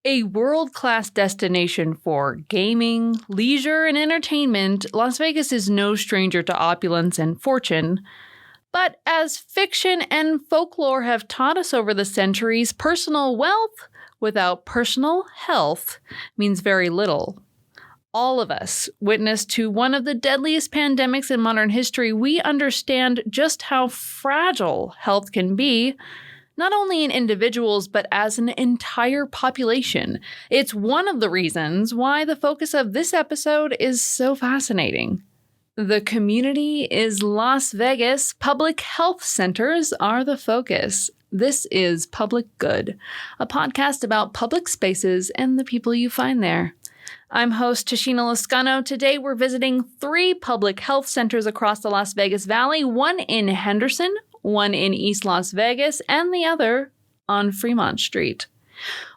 A world-class destination for gaming, leisure, and entertainment, Las Vegas is no stranger to opulence and fortune. But as fiction and folklore have taught us over the centuries, personal wealth without personal health means very little. All of us, witness to one of the deadliest pandemics in modern history, we understand just how fragile health can be, not only in individuals, but as an entire population. It's one of the reasons why the focus of this episode is so fascinating. The community is Las Vegas. Public health centers are the focus. This is Public Good, a podcast about public spaces and the people you find there. I'm host Tashina Lascano. Today we're visiting 3 public health centers across the Las Vegas Valley, one in Henderson, one in East Las Vegas, and the other on Fremont Street.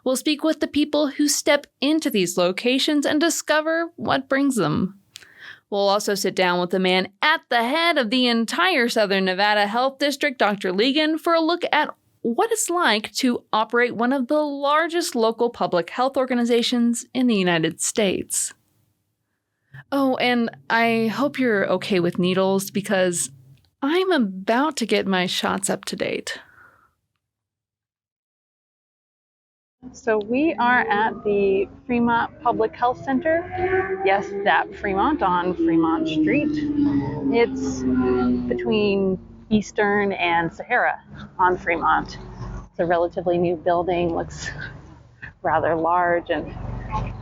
We'll speak with the people who step into these locations and discover what brings them. We'll also sit down with the man at the head of the entire Southern Nevada Health District, Dr. Legan, for a look at what it's like to operate one of the largest local public health organizations in the United States. Oh, and I hope you're okay with needles because I'm about to get my shots up to date. So we are at the Fremont Public Health Center. Yes, that Fremont on Fremont Street. It's between Eastern and Sahara on Fremont. It's a relatively new building, looks rather large, and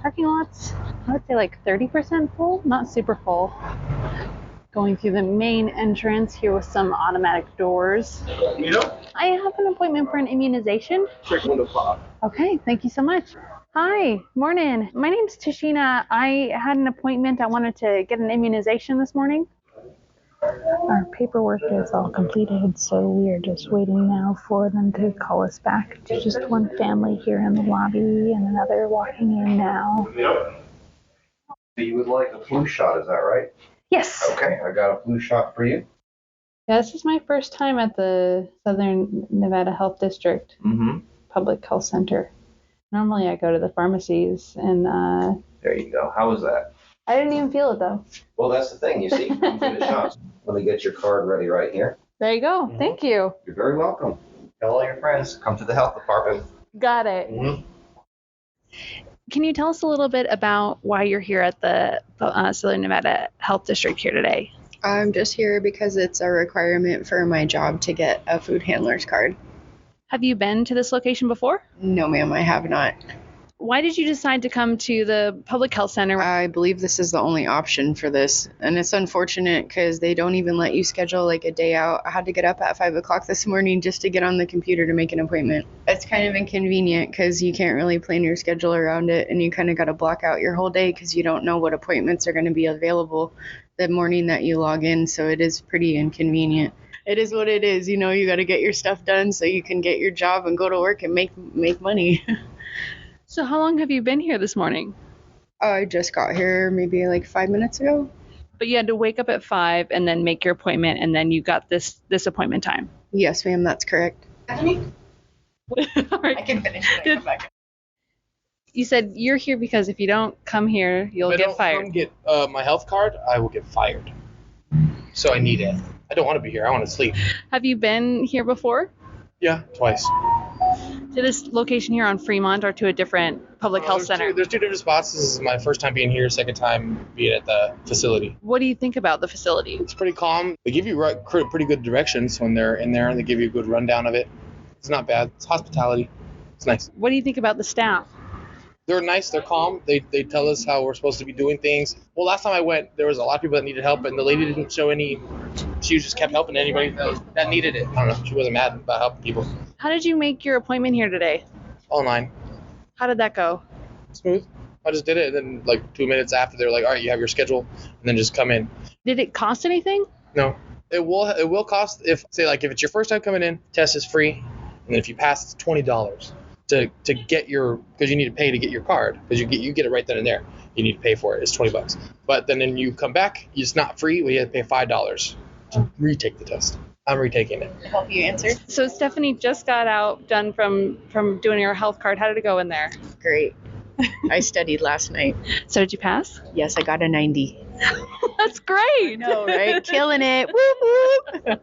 parking lots, I would say like 30% full, not super full. Going through the main entrance here with some automatic doors. I have an appointment for an immunization. Check 1 to 5. Okay, thank you so much. Hi, morning. My name's Tashina. I had an appointment. I wanted to get an immunization this morning. Our paperwork is all completed, so we are just waiting now for them to call us back. There's just one family here in the lobby and another walking in now. Yep. You would like a flu shot, is that right? Yes. Okay, I got a flu shot for you. Yeah, this is my first time at the Southern Nevada Health District Public Health Center. Normally I go to the pharmacies and There you go. How was that? I didn't even feel it though. Well, that's the thing, you see. You get a shot. Let me get your card ready right here. There you go. Thank you. You're very welcome. Tell all your friends. Come to the health department. Got it. Can you tell us a little bit about why you're here at the Southern Nevada Health District here today? I'm just here because it's a requirement for my job to get a food handler's card. Have you been to this location before? No, ma'am, I have not. Why did you decide to come to the Public Health Center? I believe this is the only option for this. And it's unfortunate because they don't even let you schedule like a day out. I had to get up at 5 o'clock this morning just to get on the computer to make an appointment. It's kind of inconvenient because you can't really plan your schedule around it, and you kind of got to block out your whole day because you don't know what appointments are going to be available the morning that you log in. So it is pretty inconvenient. It is what it is. You know, you got to get your stuff done so you can get your job and go to work and make money. So how long have you been here this morning? I just got here maybe like 5 minutes ago. But you had to wake up at 5 and then make your appointment, and then you got this appointment time. Yes, ma'am, that's correct. All right. I can finish it. Come back. You said you're here because if you don't come here, you'll get fired. If I don't come get my health card, I will get fired. So I need it. I don't want to be here. I want to sleep. Have you been here before? Yeah, twice. To this location here on Fremont or to a different public health center? There's 2 different spots. This is my first time being here, second time being at the facility. What do you think about the facility? It's pretty calm. They give you pretty good directions when they're in there, and they give you a good rundown of it. It's not bad. It's hospitality. It's nice. What do you think about the staff? They're nice. They're calm. They tell us how we're supposed to be doing things. Well, last time I went, there was a lot of people that needed help, and the lady didn't show any. She just kept helping anybody that needed it. I don't know. She wasn't mad about helping people. How did you make your appointment here today? Online. How did that go? Smooth. I just did it, and then like 2 minutes after, they're like, all right, you have your schedule, and then just come in. Did it cost anything? No. It will cost, if it's your first time coming in, test is free, and then if you pass, it's $20 to get your, because you need to pay to get your card, because you get it right then and there. You need to pay for it. It's $20. But then you come back, it's not free. We have to pay $5 to retake the test. I'm retaking it. To help you answer. So Stephanie just got out, done from doing her health card. How did it go in there? great. I studied last night. So did you pass? Yes, I got a 90. That's great. No, right? Killing it. Whoop, whoop.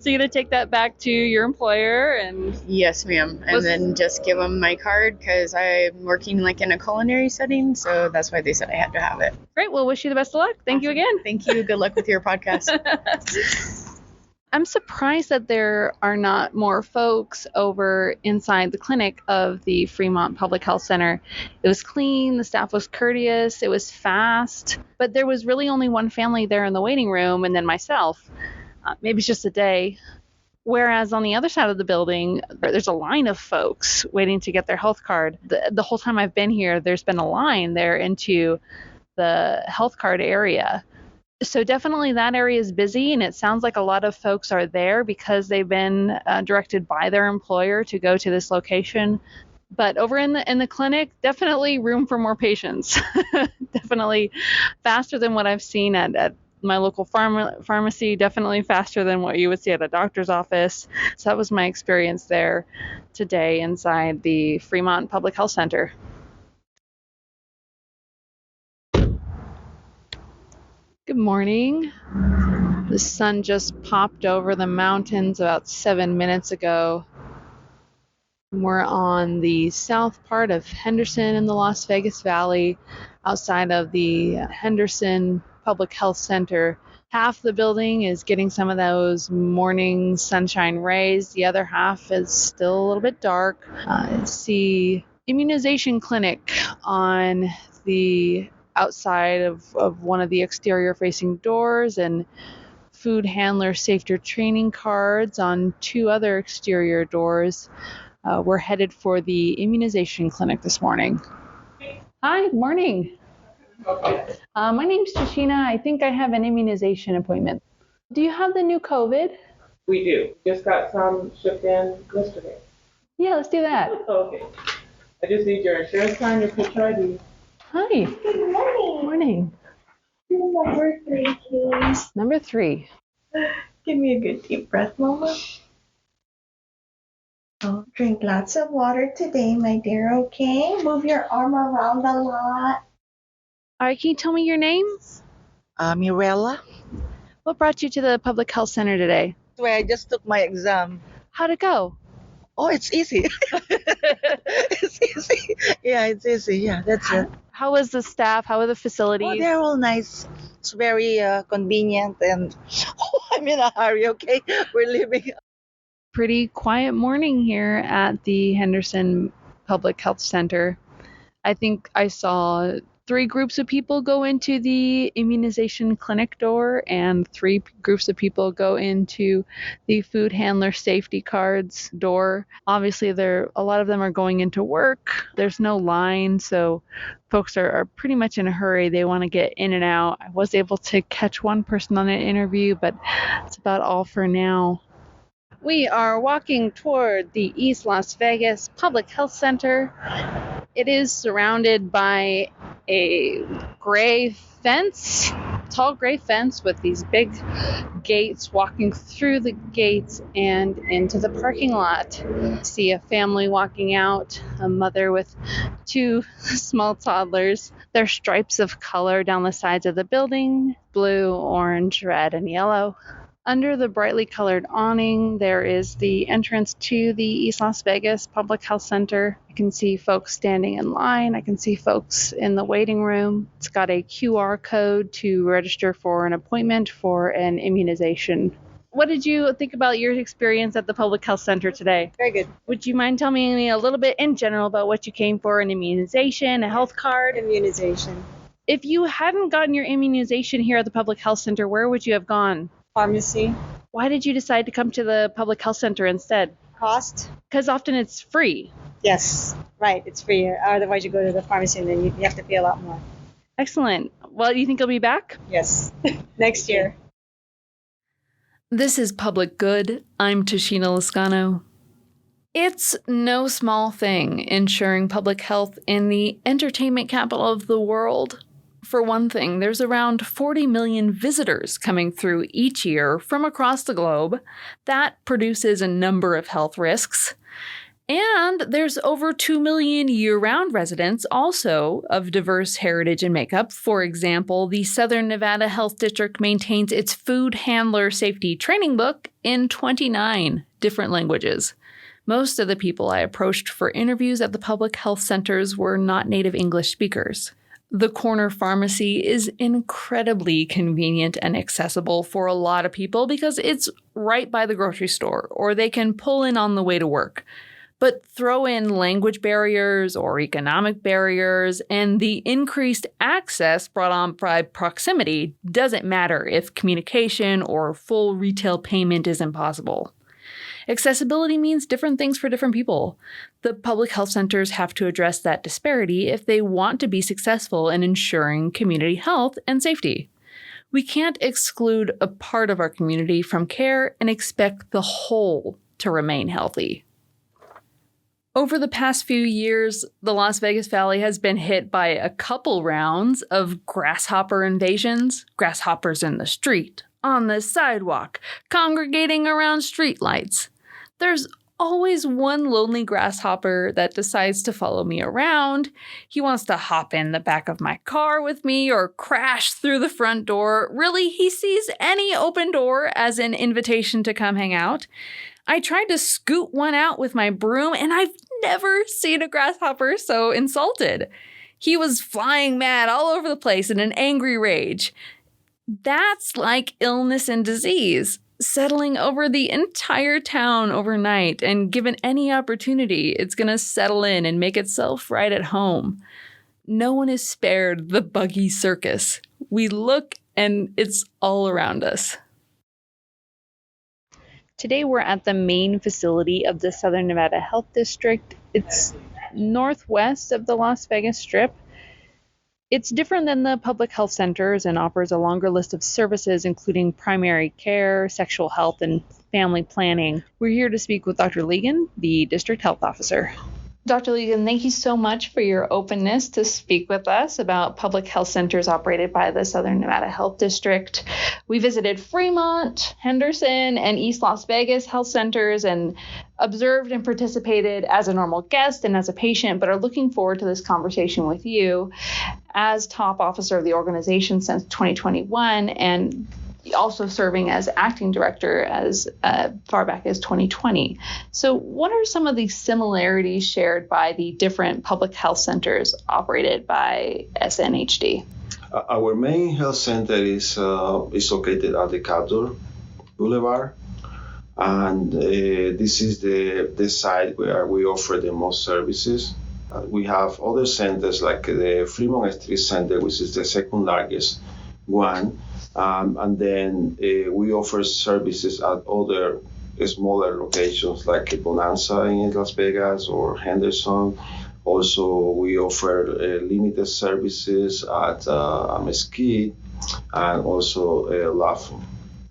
So you're going to take that back to your employer and Yes, ma'am. And then just give them my card because I'm working like in a culinary setting. So that's why they said I had to have it. great. We'll wish you the best of luck. Thank you again. Thank you. Good luck with your podcast. I'm surprised that there are not more folks over inside the clinic of the Fremont Public Health Center. It was clean, the staff was courteous, it was fast, but there was really only one family there in the waiting room and then myself. Maybe it's just a day. Whereas on the other side of the building, there's a line of folks waiting to get their health card. The whole time I've been here, there's been a line there into the health card area. So definitely that area is busy, and it sounds like a lot of folks are there because they've been directed by their employer to go to this location. But over in the clinic, definitely room for more patients. Definitely faster than what I've seen at my local pharmacy, definitely faster than what you would see at a doctor's office. So that was my experience there today inside the Fremont Public Health Center. Good morning. The sun just popped over the mountains about 7 minutes ago. We're on the south part of Henderson in the Las Vegas Valley, outside of the Henderson Public Health Center. Half the building is getting some of those morning sunshine rays. The other half is still a little bit dark. It's the immunization clinic on the outside of one of the exterior facing doors, and food handler safety training cards on two other exterior doors. We're headed for the immunization clinic this morning. Hi, good morning. My name's Tashina. I think I have an immunization appointment. Do you have the new COVID? We do. Just got some shipped in yesterday. Yeah, let's do that. Okay. I just need your insurance card, your picture ID. Hi. Good morning. Morning. Number 3, please. Number 3. Give me a good deep breath, Mama. Oh, drink lots of water today, my dear, okay? Move your arm around a lot. All right, can you tell me your name? Mirella. What brought you to the public health center today? Where I just took my exam. How'd it go? Oh, it's easy. It's easy. Yeah, it's easy. Yeah, that's it. How was the staff? How were the Oh, facilities? they're all nice. It's very convenient, and I'm in a hurry. Okay, we're leaving. Pretty quiet morning here at the Henderson Public Health Center. I think I saw 3 groups of people go into the immunization clinic door and 3 groups of people go into the food handler safety cards door. Obviously, a lot of them are going into work. There's no line, so folks are pretty much in a hurry. They want to get in and out. I was able to catch one person on an interview, but that's about all for now. We are walking toward the East Las Vegas Public Health Center. It is surrounded by a gray fence, tall gray fence with these big gates, walking through the gates and into the parking lot. See a family walking out, a mother with 2 small toddlers. There's stripes of color down the sides of the building, blue, orange, red, and yellow. Under the brightly colored awning, there is the entrance to the East Las Vegas Public Health Center. I can see folks standing in line. I can see folks in the waiting room. It's got a QR code to register for an appointment for an immunization. What did you think about your experience at the Public Health Center today? Very good. Would you mind telling me a little bit in general about what you came for, an immunization, a health card? Immunization. If you hadn't gotten your immunization here at the Public Health Center, where would you have gone? Pharmacy. Why did you decide to come to the Public Health Center instead? Cost. Because often it's free. Yes. Right. It's free. Otherwise, you go to the pharmacy and then you have to pay a lot more. Excellent. Well, do you think you'll be back? Yes. Next year. This is Public Good. I'm Tashina Lascano. It's no small thing ensuring public health in the entertainment capital of the world. For one thing, there's around 40 million visitors coming through each year from across the globe. That produces a number of health risks. And there's over 2 million year-round residents also of diverse heritage and makeup. For example, the Southern Nevada Health District maintains its food handler safety training book in 29 different languages. Most of the people I approached for interviews at the public health centers were not native English speakers. The corner pharmacy is incredibly convenient and accessible for a lot of people because it's right by the grocery store, or they can pull in on the way to work. But throw in language barriers or economic barriers, and the increased access brought on by proximity doesn't matter if communication or full retail payment is impossible. Accessibility means different things for different people. The public health centers have to address that disparity if they want to be successful in ensuring community health and safety. We can't exclude a part of our community from care and expect the whole to remain healthy. Over the past few years, the Las Vegas Valley has been hit by a couple rounds of grasshopper invasions. Grasshoppers in the street, on the sidewalk, congregating around streetlights. There's always one lonely grasshopper that decides to follow me around. He wants to hop in the back of my car with me or crash through the front door. Really, he sees any open door as an invitation to come hang out. I tried to scoot one out with my broom, and I've never seen a grasshopper so insulted. He was flying mad all over the place in an angry rage. That's like illness and disease, settling over the entire town overnight, and given any opportunity, it's going to settle in and make itself right at home. No one is spared the buggy circus. We look, and it's all around us. Today we're at the main facility of the Southern Nevada Health District. It's northwest of the Las Vegas Strip. It's different than the public health centers and offers a longer list of services, including primary care, sexual health, and family planning. We're here to speak with Dr. Ligon, the district health officer. Dr. Ligon, thank you so much for your openness to speak with us about public health centers operated by the Southern Nevada Health District. We visited Fremont, Henderson, and East Las Vegas health centers and observed and participated as a normal guest and as a patient, but are looking forward to this conversation with you as top officer of the organization since 2021 and also serving as acting director as far back as 2020. So what are some of the similarities shared by the different public health centers operated by SNHD? Our main health center is located at the Capitol Boulevard, and this is the site where we offer the most services. We have other centers like the Fremont Street Center, which is the second largest one. And then we offer services at other smaller locations like Bonanza in Las Vegas or Henderson. Also, we offer limited services at Mesquite and also Laughlin.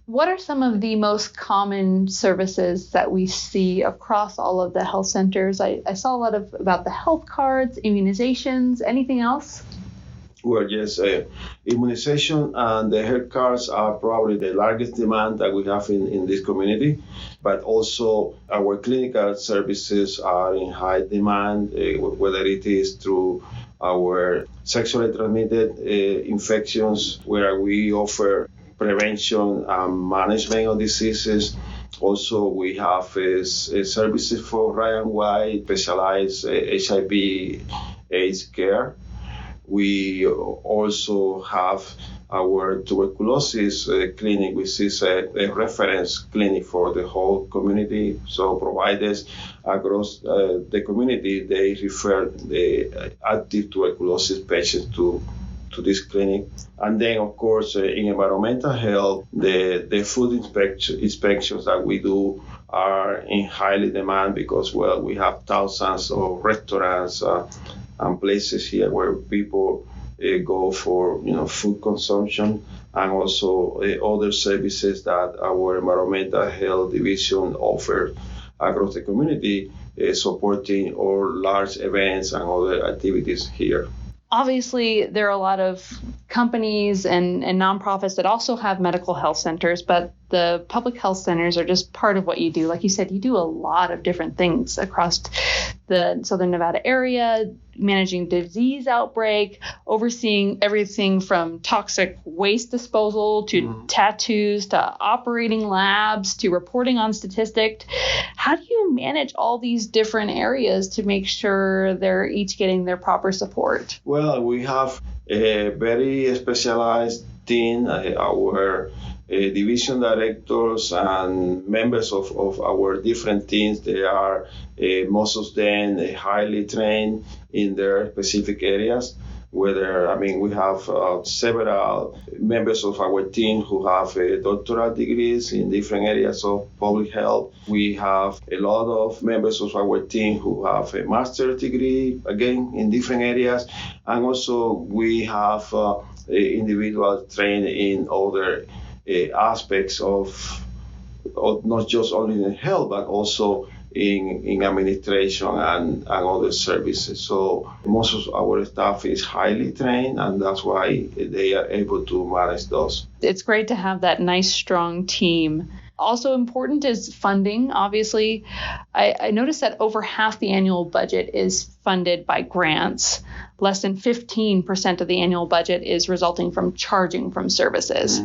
What are some of the most common services that we see across all of the health centers? I saw a lot about the health cards, immunizations, anything else? Well, yes, immunization and the health cards are probably the largest demand that we have in this community, but also our clinical services are in high demand, whether it is through our sexually transmitted infections, where we offer prevention and management of diseases. Also, we have services for Ryan White, specialized HIV/AIDS care. We also have our tuberculosis clinic, which is a reference clinic for the whole community. So providers across the community, they refer the active tuberculosis patients to this clinic. And then, of course, in environmental health, the food inspections that we do are in highly demand because, well, we have thousands of restaurants and places here where people go for food consumption, and also other services that our environmental health division offers across the community, supporting all large events and other activities here. Obviously, there are a lot of companies and nonprofits that also have medical health centers, but the public health centers are just part of what you do. Like you said, you do a lot of different things across the Southern Nevada area, managing disease outbreak, overseeing everything from toxic waste disposal to tattoos to operating labs to reporting on statistics. How do you manage all these different areas to make sure they're each getting their proper support? Well, we have a very specialized team. Our division directors and members of our different teams, they are most of them highly trained in their specific areas. We have several members of our team who have doctoral degrees in different areas of public health. We have a lot of members of our team who have a master's degree, again, in different areas. And also we have individuals trained in other aspects of not just only in health, but also in administration and other services. So most of our staff is highly trained, and that's why they are able to manage those. It's great to have that nice, strong team. Also important is funding. Obviously, I noticed that over half the annual budget is funded by grants. Less than 15% of the annual budget is resulting from charging from services.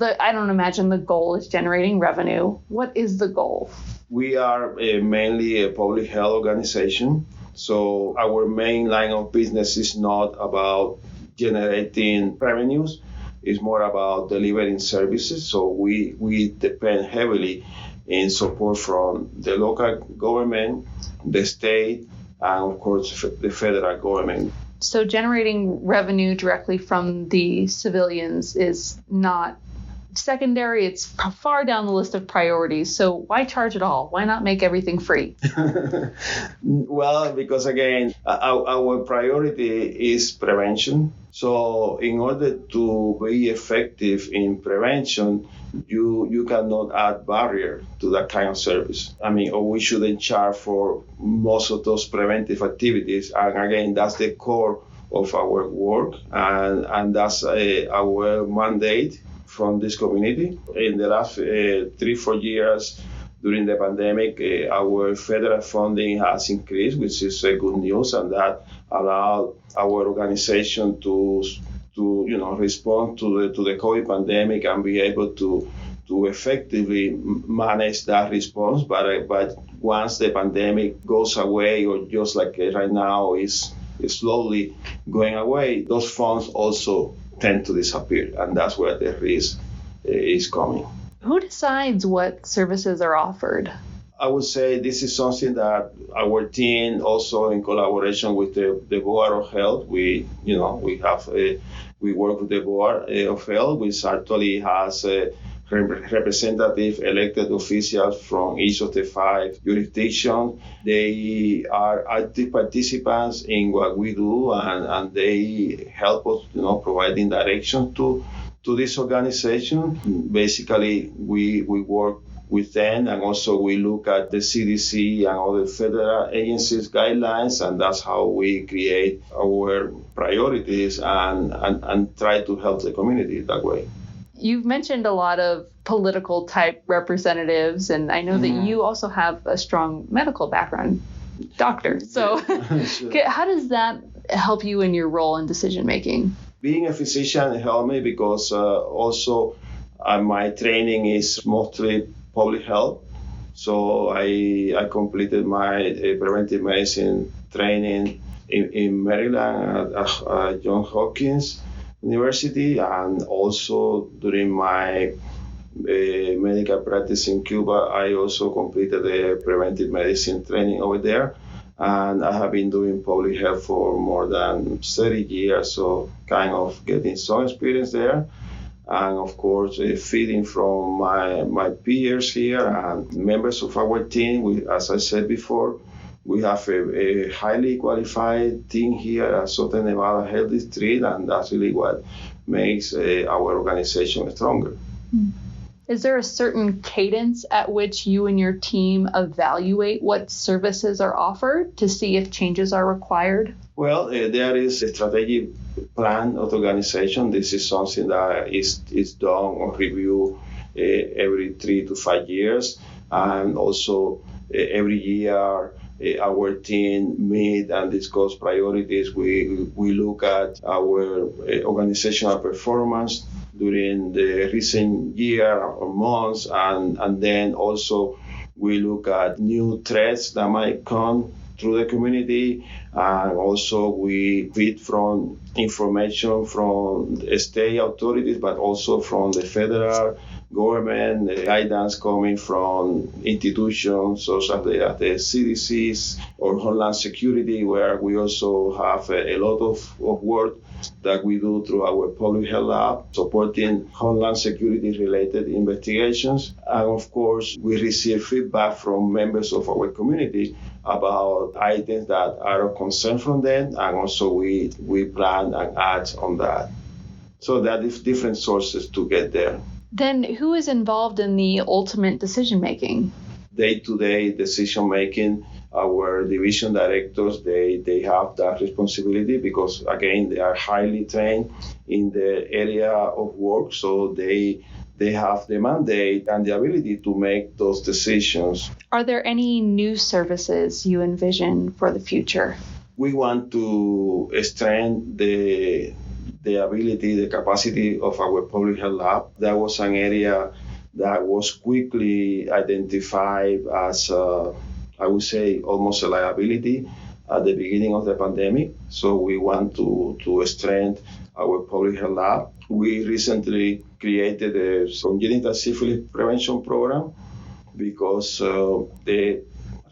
I don't imagine the goal is generating revenue. What is the goal? We are mainly a public health organization. So our main line of business is not about generating revenues. It's more about delivering services. So we depend heavily in support from the local government, the state, and of course the federal government. So generating revenue directly from the civilians is not secondary. It's far down the list of priorities. So why charge at all? Why not make everything free? Well, because again, our priority is prevention. So in order to be effective in prevention, you cannot add barrier to that kind of service. Or we shouldn't charge for most of those preventive activities. And again, that's the core of our work, and that's our mandate from this community. In the last 3-4 years during the pandemic, our federal funding has increased, which is good news, and that allowed our organization to respond to the COVID pandemic and be able to effectively manage that response. But once the pandemic goes away, or just like right now is slowly going away, those funds also tend to disappear, and that's where the risk is coming. Who decides what services are offered? I would say this is something that our team, also in collaboration with the Board of Health, we work with the Board of Health, which actually has representative elected officials from each of the 5 jurisdictions. They are active participants in what we do, and they help us, providing direction to this organization. Basically, we work with them, and also we look at the CDC and other federal agencies' guidelines, and that's how we create our priorities and try to help the community that way. You've mentioned a lot of political type representatives, and I know that you also have a strong medical background, doctor. So Sure. How does that help you in your role in decision making? Being a physician helped me because also my training is mostly public health. So I completed my preventive medicine training in Maryland at Johns Hopkins University, and also during my medical practice in Cuba, I also completed the preventive medicine training over there. And I have been doing public health for more than 30 years, so kind of getting some experience there. And of course, feeding from my peers here and members of our team. As I said before, we have a highly qualified team here at Southern Nevada Health District, and that's really what makes our organization stronger. Is there a certain cadence at which you and your team evaluate what services are offered to see if changes are required? Well, there is a strategic plan of the organization. This is something that is done or reviewed every 3 to 5 years. And also every year, our team meet and discuss priorities. We look at our organizational performance during the recent year or months, and then also we look at new threats that might come through the community, and also we feed from information from the state authorities, but also from the federal government, the guidance coming from institutions such as the CDCs or Homeland Security, where we also have a lot of work that we do through our public health lab, supporting Homeland Security related investigations. And of course, we receive feedback from members of our community about items that are of concern from them, and also we plan and act on that. So that is different sources to get there. Then who is involved in the ultimate decision making? Day-to-day decision making, our division directors, they have that responsibility because, again, they are highly trained in the area of work, so they have the mandate and the ability to make those decisions. Are there any new services you envision for the future? We want to strengthen the ability, the capacity of our public health lab. That was an area that was quickly identified as, I would say, almost a liability at the beginning of the pandemic. So we want to strengthen our public health lab. We recently created a congenital syphilis prevention program because the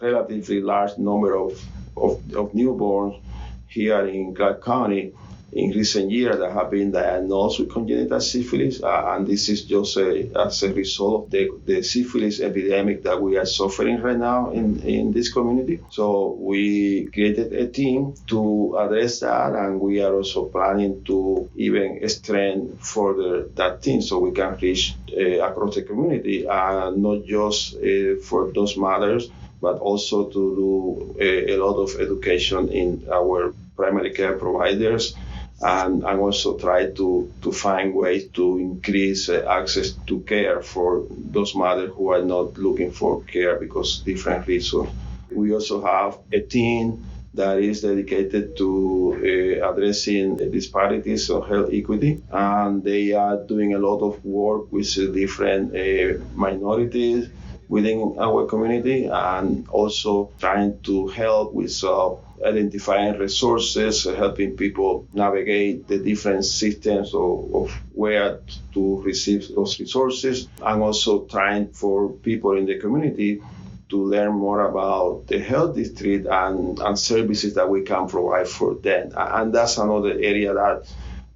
relatively large number of newborns here in Clark County in recent years that have been diagnosed with congenital syphilis, and this is just as a result of the syphilis epidemic that we are suffering right now in this community. So we created a team to address that, and we are also planning to even strengthen further that team so we can reach across the community, and not just for those mothers, but also to do a lot of education in our primary care providers, and also try to find ways to increase access to care for those mothers who are not looking for care because different reasons. We also have a team that is dedicated to addressing disparities of health equity, and they are doing a lot of work with different minorities within our community, and also trying to help with identifying resources, helping people navigate the different systems of where to receive those resources, and also trying for people in the community to learn more about the health district and services that we can provide for them. And that's another area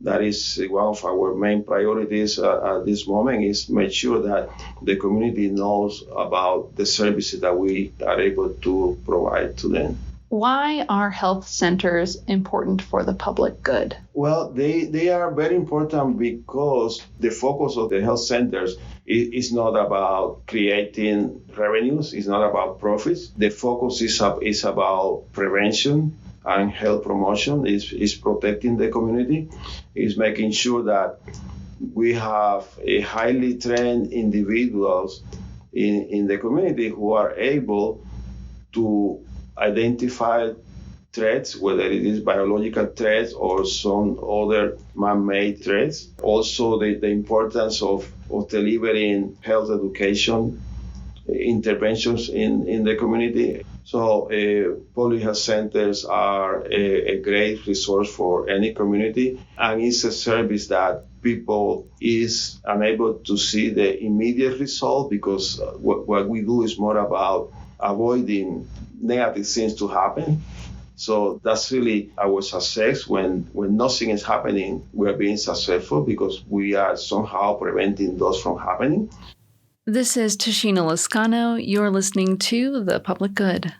that is one of our main priorities at this moment, is make sure that the community knows about the services that we are able to provide to them. Why are health centers important for the public good? Well, they are very important because the focus of the health centers is not about creating revenues, it's not about profits. The focus is about prevention and health promotion, is protecting the community, is making sure that we have a highly trained individuals in the community who are able to identify threats, whether it is biological threats or some other man-made threats. Also, the importance of delivering health education interventions in the community. So public health centers are a great resource for any community, and it's a service that people is unable to see the immediate result, because what we do is more about avoiding negative things to happen. So that's really our success. When nothing is happening, we're being successful because we are somehow preventing those from happening. This is Tashina Lascano. You're listening to The Public Good.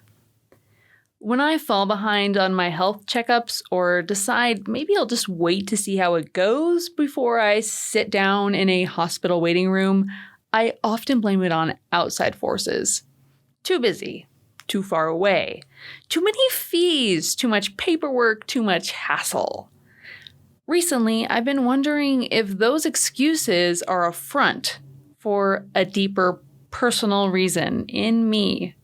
When I fall behind on my health checkups or decide maybe I'll just wait to see how it goes before I sit down in a hospital waiting room, I often blame it on outside forces. Too busy, too far away, too many fees, too much paperwork, too much hassle. Recently, I've been wondering if those excuses are a front for a deeper personal reason in me.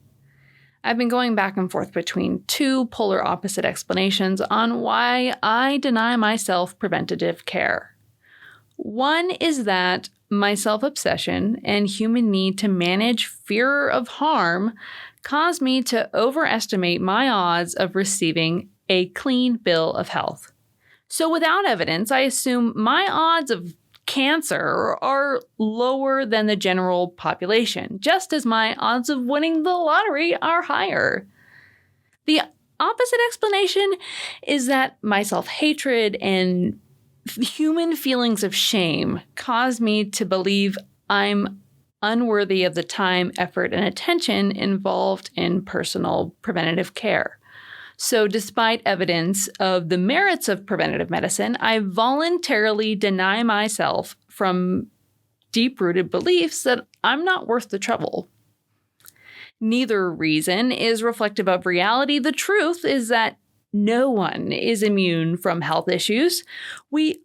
I've been going back and forth between two polar opposite explanations on why I deny myself preventative care. One is that my self-obsession and human need to manage fear of harm cause me to overestimate my odds of receiving a clean bill of health. So without evidence, I assume my odds of cancer are lower than the general population, just as my odds of winning the lottery are higher. The opposite explanation is that my self-hatred and human feelings of shame cause me to believe I'm unworthy of the time, effort, and attention involved in personal preventative care. So despite evidence of the merits of preventative medicine, I voluntarily deny myself from deep-rooted beliefs that I'm not worth the trouble. Neither reason is reflective of reality. The truth is that no one is immune from health issues. We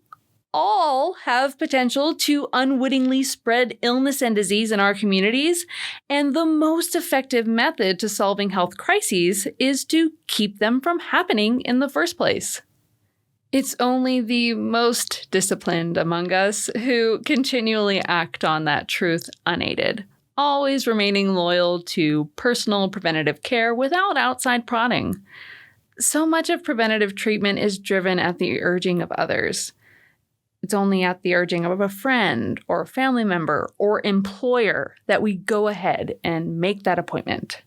all have potential to unwittingly spread illness and disease in our communities, and the most effective method to solving health crises is to keep them from happening in the first place. It's only the most disciplined among us who continually act on that truth unaided, always remaining loyal to personal preventative care without outside prodding. So much of preventative treatment is driven at the urging of others. It's only at the urging of a friend or family member or employer that we go ahead and make that appointment.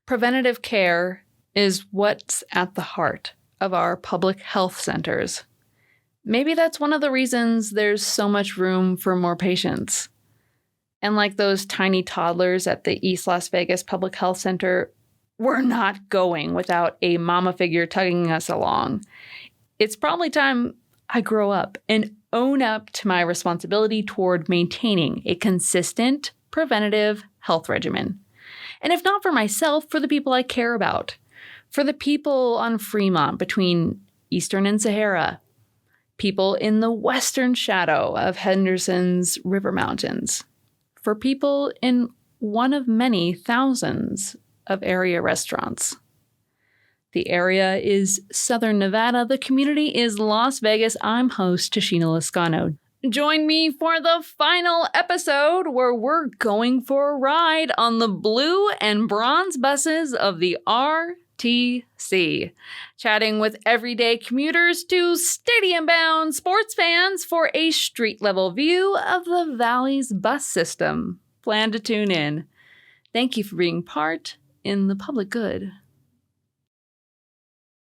Preventative care is what's at the heart of our public health centers. Maybe that's one of the reasons there's so much room for more patients. And like those tiny toddlers at the East Las Vegas Public Health Center, we're not going without a mama figure tugging us along. It's probably time I grow up and own up to my responsibility toward maintaining a consistent preventative health regimen. And if not for myself, for the people I care about, for the people on Fremont between Eastern and Sahara, people in the western shadow of Henderson's River Mountains, for people in one of many thousands of area restaurants. The area is Southern Nevada. The community is Las Vegas. I'm host Tashina Lascano. Join me for the final episode where we're going for a ride on the blue and bronze buses of the RTC, chatting with everyday commuters to stadium-bound sports fans for a street-level view of the Valley's bus system. Plan to tune in. Thank you for being part in the public good.